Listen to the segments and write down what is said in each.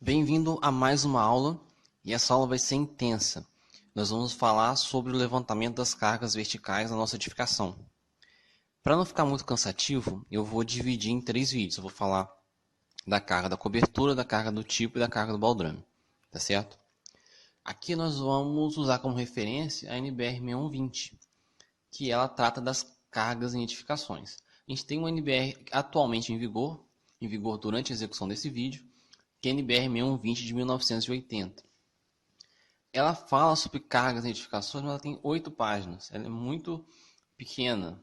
Bem-vindo a mais uma aula, e essa aula vai ser intensa. Nós vamos falar sobre o levantamento das cargas verticais na nossa edificação. Para não ficar muito cansativo, eu vou dividir em 3 vídeos. Eu vou falar da carga da cobertura, da carga do tipo e da carga do baldrame, tá certo? Aqui nós vamos usar como referência a NBR 6120, que ela trata das cargas em edificações. A gente tem uma NBR atualmente em vigor durante a execução desse vídeo, que é a NBR 6120 de 1980. Ela fala sobre cargas em edificações, mas ela tem 8 páginas. Ela é muito pequena.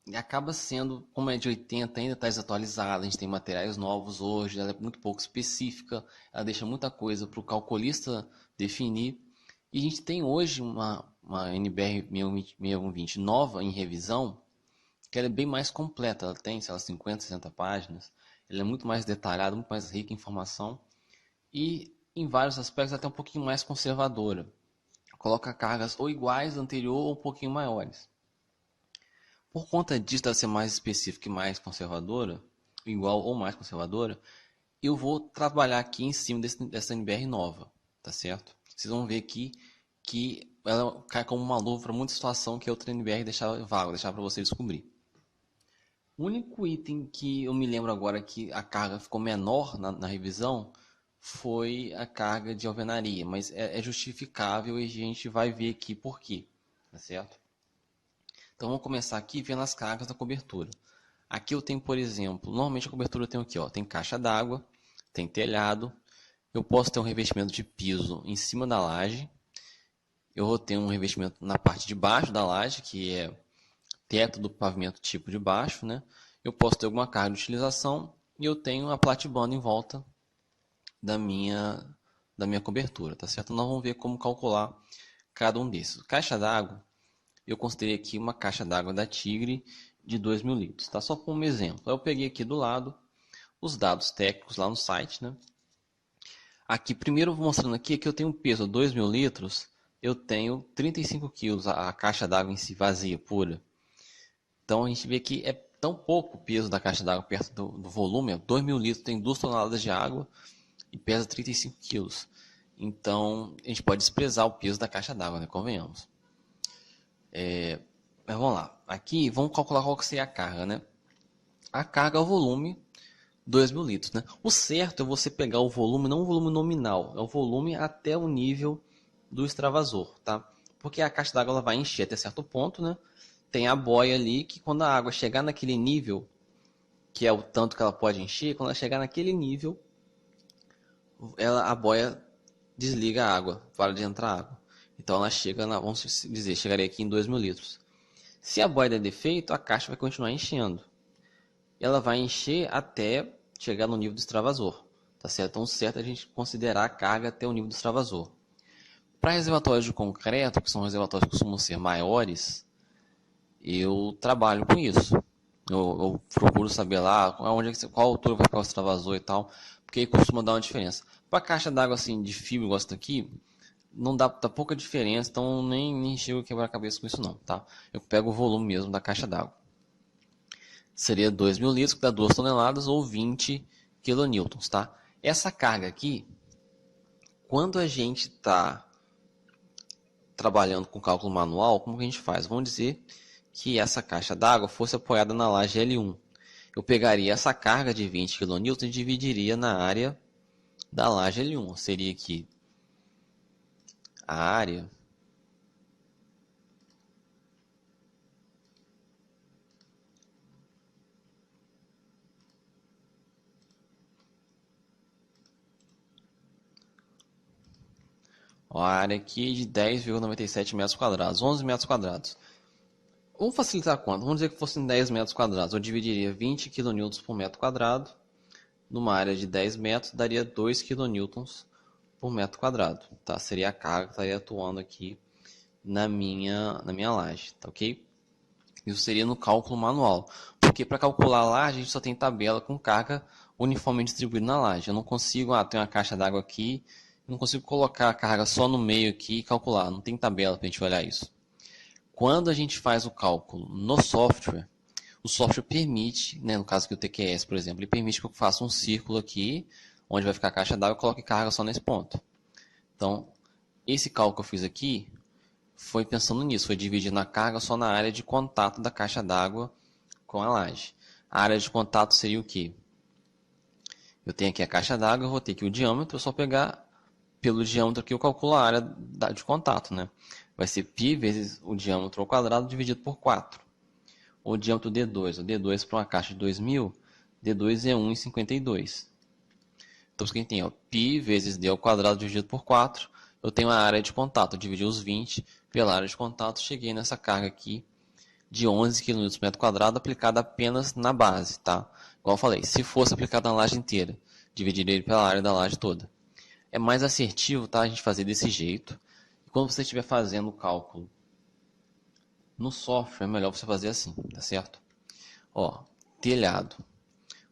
E acaba sendo, como é de 80, ainda está desatualizada. A gente tem materiais novos hoje. Ela é muito pouco específica. Ela deixa muita coisa para o calculista definir. E a gente tem hoje uma NBR 6120 nova em revisão, que ela é bem mais completa. Ela tem, sei lá, 50, 60 páginas. Ela é muito mais detalhada, muito mais rica em informação. E em vários aspectos até um pouquinho mais conservadora. Coloca cargas ou iguais à anterior ou um pouquinho maiores. Por conta disso, dela ser mais específica e mais conservadora, igual ou mais conservadora, eu vou trabalhar aqui em cima dessa NBR nova, tá certo? Vocês vão ver aqui que ela cai como uma luva para muita situação que a outra NBR deixava vago, deixava para você descobrir. O único item que eu me lembro agora que a carga ficou menor na revisão foi a carga de alvenaria, mas é justificável e a gente vai ver aqui por quê, tá certo? Então vamos começar aqui vendo as cargas da cobertura. Aqui eu tenho, por exemplo, normalmente a cobertura eu tenho aqui, ó, tem caixa d'água, tem telhado, eu posso ter um revestimento de piso em cima da laje, eu vou ter um revestimento na parte de baixo da laje, que é teto do pavimento tipo de baixo, né? Eu posso ter alguma carga de utilização e eu tenho a platibanda em volta da minha cobertura, tá certo? Nós vamos ver como calcular cada um desses. Caixa d'água, eu considerei aqui uma caixa d'água da Tigre de 2.000 litros, tá? Só como exemplo. Eu peguei aqui do lado os dados técnicos lá no site, né? Aqui, primeiro eu vou mostrando aqui que eu tenho um peso de 2.000 litros, eu tenho 35 quilos a caixa d'água em si vazia, pura. Então a gente vê que é tão pouco o peso da caixa d'água perto do volume, 2.000 litros tem 2 toneladas de água e pesa 35 quilos. Então a gente pode desprezar o peso da caixa d'água, né? Convenhamos. Mas vamos lá. Aqui vamos calcular qual que seria a carga, né? A carga é o volume 2.000 litros, né? O certo é você pegar o volume, não o volume nominal, é o volume até o nível do extravasor, tá? Porque a caixa d'água ela vai encher até certo ponto, né? Tem a boia ali que quando a água chegar naquele nível, que é o tanto que ela pode encher, quando ela chegar naquele nível, a boia desliga a água, para de entrar água. Então ela chega, vamos dizer, chegaria aqui em 2.000 litros. Se a boia der defeito, a caixa vai continuar enchendo. Ela vai encher até chegar no nível do extravasor, tá certo? Então, certo é a gente considerar a carga até o nível do extravasor. Para reservatórios de concreto, que são reservatórios que costumam ser maiores, eu trabalho com isso. Eu procuro saber lá qual altura vai ficar o extravasor e tal, porque aí costuma dar uma diferença. Para caixa d'água assim de fibra, igual essa aqui, não dá pouca diferença, então nem chego a quebrar a cabeça com isso não, tá? Eu pego o volume mesmo da caixa d'água. Seria 2.000 litros, que dá 2 toneladas ou 20 kilonewtons, tá? Essa carga aqui, quando a gente está trabalhando com cálculo manual, como que a gente faz? Vamos dizer que essa caixa d'água fosse apoiada na laje L1. Eu pegaria essa carga de 20 kN e dividiria na área da laje L1. Seria aqui a área aqui de 10,97 metros quadrados, 11 metros quadrados. Vamos facilitar a conta. Vamos dizer que fossem 10 metros quadrados. Eu dividiria 20 kN por metro quadrado. Numa área de 10 metros, daria 2 kN por metro quadrado. Tá? Seria a carga que estaria atuando aqui na minha laje. Tá ok? Isso seria no cálculo manual. Porque para calcular a laje, a gente só tem tabela com carga uniformemente distribuída na laje. Eu não consigo, tem uma caixa d'água aqui, eu não consigo colocar a carga só no meio aqui e calcular. Não tem tabela para a gente olhar isso. Quando a gente faz o cálculo no software, o software permite, né, no caso aqui o TQS, por exemplo, ele permite que eu faça um círculo aqui, onde vai ficar a caixa d'água, coloque carga só nesse ponto. Então, esse cálculo que eu fiz aqui foi pensando nisso, foi dividindo a carga só na área de contato da caixa d'água com a laje. A área de contato seria o quê? Eu tenho aqui a caixa d'água, eu vou ter aqui o diâmetro, eu só pegar pelo diâmetro aqui eu calculo a área de contato, né? Vai ser π vezes o diâmetro ao quadrado dividido por 4. O diâmetro D2, o D2 para uma caixa de 2000, D2 é 1,52. Então, isso aqui tem, ó, π vezes d ao quadrado dividido por 4, eu tenho a área de contato, eu dividi os 20 pela área de contato, cheguei nessa carga aqui de 11 kN/m² aplicada apenas na base, tá? Igual eu falei, se fosse aplicada na laje inteira, dividiria ele pela área da laje toda. É mais assertivo, tá, a gente fazer desse jeito. E quando você estiver fazendo o cálculo no software, é melhor você fazer assim, tá certo? Ó, telhado.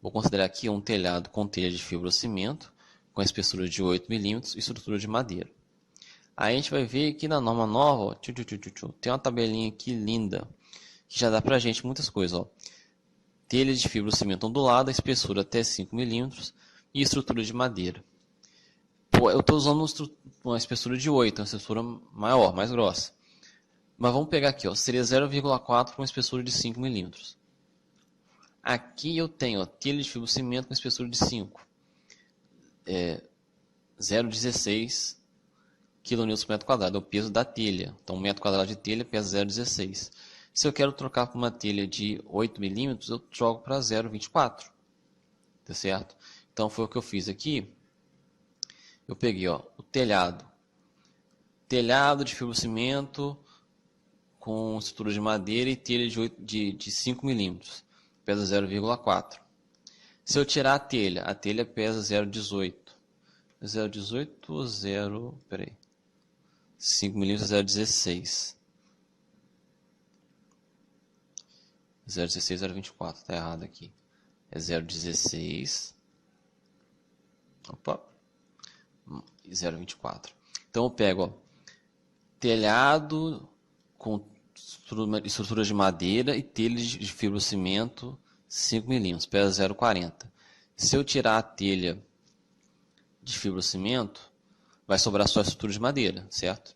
Vou considerar aqui um telhado com telha de fibrocimento, com espessura de 8 milímetros e estrutura de madeira. Aí a gente vai ver aqui na norma nova, ó, tem uma tabelinha aqui linda, que já dá pra gente muitas coisas, ó. Telha de fibrocimento ondulada, espessura até 5 milímetros e estrutura de madeira. Pô, eu estou usando uma espessura de 8, uma espessura maior, mais grossa. Mas vamos pegar aqui, ó, seria 0,4 com uma espessura de 5 milímetros. Aqui eu tenho, ó, telha de fibrocimento com espessura de 5. 0,16 kN/m², é o peso da telha. Então, 1 metro quadrado de telha pesa 0,16. Se eu quero trocar por uma telha de 8 milímetros, eu jogo para 0,24. Tá certo? Então, foi o que eu fiz aqui. Eu peguei, ó, o telhado. Telhado de fibrocimento com estrutura de madeira e telha de 5 milímetros. Pesa 0,4. Se eu tirar a telha pesa 0,18. 0,18 ou 0... Peraí. 5 milímetros é 0,16. 0,16, 0,24. Tá errado aqui. É 0,16. Opa. 0,24. Então eu pego, ó, telhado com estrutura de madeira e telha de fibrocimento 5 milímetros, pesa 0,40. Se eu tirar a telha de fibrocimento, vai sobrar só a estrutura de madeira, certo?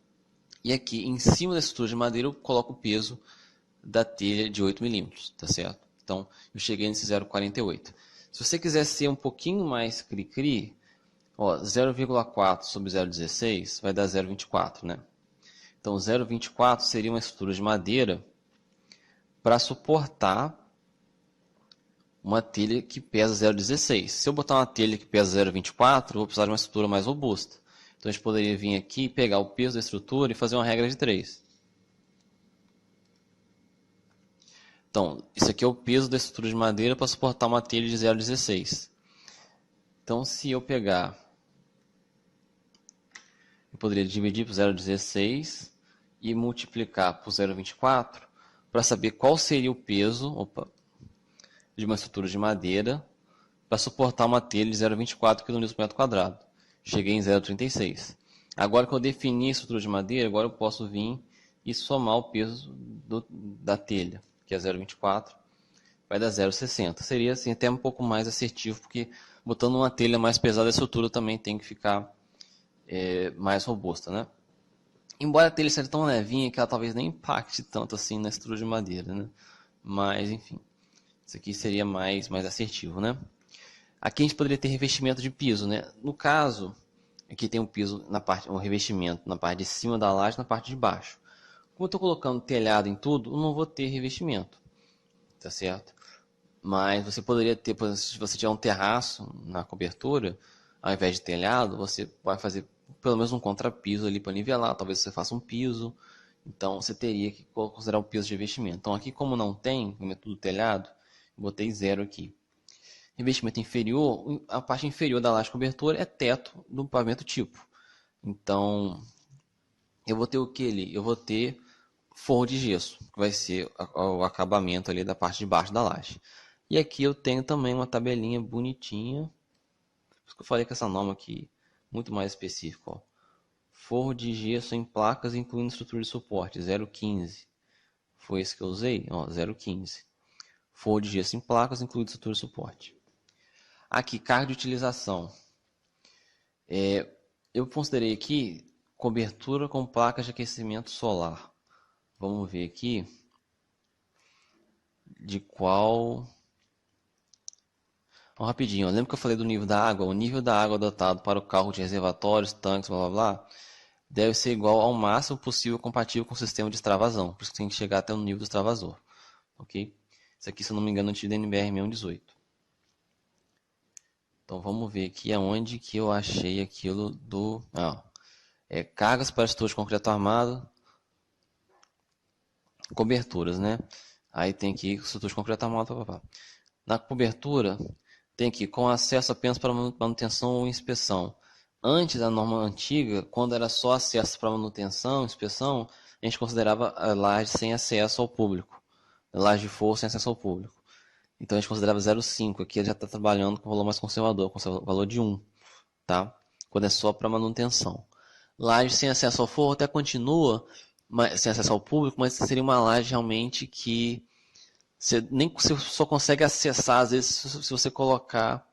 E aqui, em cima da estrutura de madeira, eu coloco o peso da telha de 8 milímetros, tá certo? Então, eu cheguei nesse 0,48. Se você quiser ser um pouquinho mais cri-cri, 0,4 sobre 0,16 vai dar 0,24, né? Então, 0,24 seria uma estrutura de madeira para suportar uma telha que pesa 0,16. Se eu botar uma telha que pesa 0,24, eu vou precisar de uma estrutura mais robusta. Então, a gente poderia vir aqui, pegar o peso da estrutura e fazer uma regra de 3. Então, isso aqui é o peso da estrutura de madeira para suportar uma telha de 0,16. Então, se eu pegar... Eu poderia dividir por 0,16 e multiplicar por 0,24 para saber qual seria o peso de uma estrutura de madeira para suportar uma telha de 0,24 kN/m². Cheguei em 0,36. Agora que eu defini a estrutura de madeira, agora eu posso vir e somar o peso da telha, que é 0,24, vai dar 0,60. Seria assim, até um pouco mais assertivo, porque botando uma telha mais pesada, a estrutura também tem que ficar mais robusta, né? Embora a telha seja tão levinha que ela talvez nem impacte tanto assim na estrutura de madeira, né? Mas, enfim, isso aqui seria mais assertivo, né? Aqui a gente poderia ter revestimento de piso, né? No caso, aqui tem um piso na parte, um revestimento na parte de cima da laje, na parte de baixo. Como eu estou colocando telhado em tudo, eu não vou ter revestimento, tá certo? Mas você poderia ter, se você tiver um terraço na cobertura, ao invés de telhado, você vai fazer pelo menos um contrapiso ali para nivelar, talvez você faça um piso, então você teria que considerar o piso de revestimento. Então aqui, como não tem, como é tudo telhado, eu botei 0 aqui. Revestimento inferior, a parte inferior da laje cobertura é teto do pavimento tipo. Então, eu vou ter o que ali? Eu vou ter forro de gesso, que vai ser o acabamento ali da parte de baixo da laje. E aqui eu tenho também uma tabelinha bonitinha, por isso que eu falei com essa norma aqui, muito mais específica, ó. Forro de gesso em placas, incluindo estrutura de suporte, 0,15. Foi esse que eu usei? Ó, 0,15. Forro de gesso em placas, incluindo estrutura de suporte. Aqui, carga de utilização. Eu considerei aqui cobertura com placas de aquecimento solar. Vamos ver aqui de qual... rapidinho, lembra que eu falei do nível da água? O nível da água adotado para o cálculo de reservatórios, tanques, blá blá blá, deve ser igual ao máximo possível compatível com o sistema de extravasão. Por isso que tem que chegar até o nível do extravasor. Ok? Isso aqui, se eu não me engano, é da NBR 618. Então vamos ver aqui aonde que eu achei aquilo do... cargas para estojo de concreto armado, coberturas, né? Aí tem aqui estojo de concreto armado, papapá. Na cobertura, tem aqui com acesso apenas para manutenção ou inspeção. Antes da norma antiga, quando era só acesso para manutenção, inspeção, a gente considerava a laje sem acesso ao público. A laje de forro sem acesso ao público. Então a gente considerava 0,5. Aqui ele já está trabalhando com valor mais conservador, com valor de 1. Tá? Quando é só para manutenção. Laje sem acesso ao forro até continua sem acesso ao público, mas seria uma laje realmente que você só consegue acessar, às vezes, se você colocar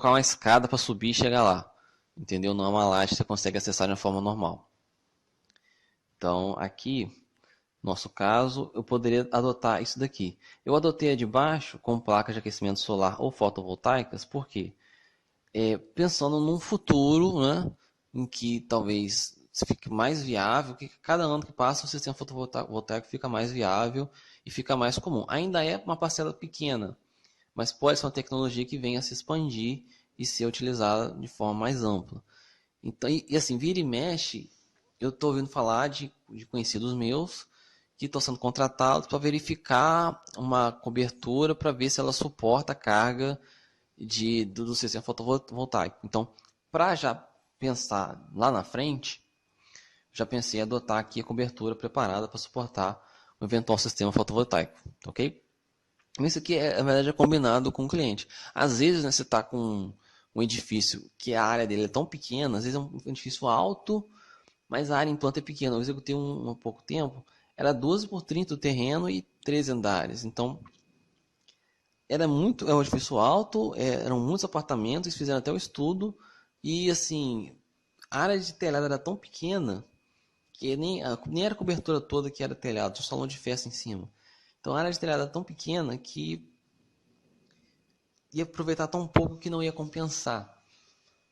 uma escada para subir e chegar lá. Entendeu? Não é uma laje que você consegue acessar de uma forma normal. Então, aqui, no nosso caso, eu poderia adotar isso daqui. Eu adotei a de baixo com placas de aquecimento solar ou fotovoltaicas, por quê? Pensando num futuro, né, em que talvez fique mais viável, que cada ano que passa o sistema fotovoltaico fica mais viável e fica mais comum. Ainda é uma parcela pequena, mas pode ser uma tecnologia que venha a se expandir e ser utilizada de forma mais ampla. Então, e assim, vira e mexe, eu estou ouvindo falar de conhecidos meus que estão sendo contratados para verificar uma cobertura para ver se ela suporta a carga do sistema fotovoltaico. Então, para já pensar lá na frente, já pensei em adotar aqui a cobertura preparada para suportar um eventual sistema fotovoltaico, ok? Isso aqui, na verdade, é combinado com o cliente. Às vezes, né, você está com um edifício que a área dele é tão pequena, às vezes é um edifício alto, mas a área em planta é pequena. Eu executei há pouco tempo, era 12 por 30 o terreno e 13 andares. Então, é um edifício alto, eram muitos apartamentos, eles fizeram até o estudo, e assim, a área de telhado era tão pequena que nem era a cobertura toda que era telhado, tinha um salão de festa em cima. Então a área de telhado era tão pequena que ia aproveitar tão pouco que não ia compensar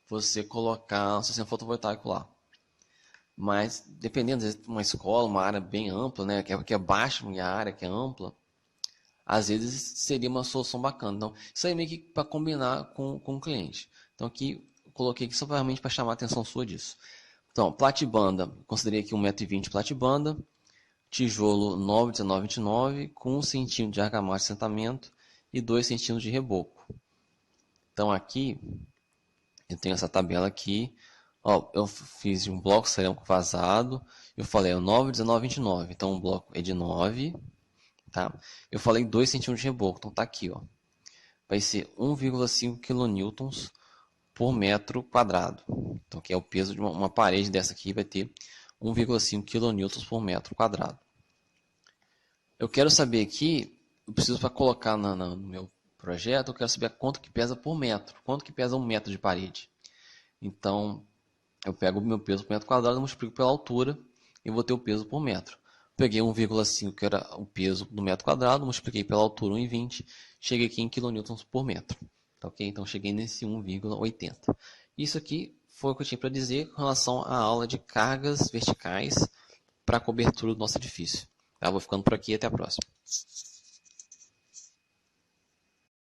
você colocar um sistema fotovoltaico lá. Mas dependendo de uma escola, uma área bem ampla, né, que é baixa e a área que é ampla, às vezes seria uma solução bacana. Então, isso aí é meio que para combinar com o cliente. Então, aqui eu coloquei aqui só realmente para chamar a atenção sua disso. Então, platibanda, considerei aqui 1,20 m platibanda, tijolo 9,1929 com 1 cm de argamassa de assentamento e 2 cm de reboco. Então, aqui eu tenho essa tabela aqui. Ó, eu fiz um bloco cerâmico vazado. Eu falei 9,1929. Então, o bloco é de 9. Tá? Eu falei 2 cm de reboco, então tá aqui, ó. Vai ser 1,5 kN por metro quadrado. Então, que é o peso de uma parede dessa aqui, vai ter 1,5 kN por metro quadrado. Eu quero saber aqui, eu preciso para colocar no meu projeto, eu quero saber quanto que pesa por metro, quanto que pesa um metro de parede. Então, eu pego o meu peso por metro quadrado, multiplico pela altura e vou ter o peso por metro. Peguei 1,5, que era o peso do metro quadrado, multipliquei pela altura 1,20, cheguei aqui em quilonewtons por metro. Tá, ok? Então cheguei nesse 1,80. Isso aqui foi o que eu tinha para dizer com relação à aula de cargas verticais para a cobertura do nosso edifício. Tá? Vou ficando por aqui e até a próxima.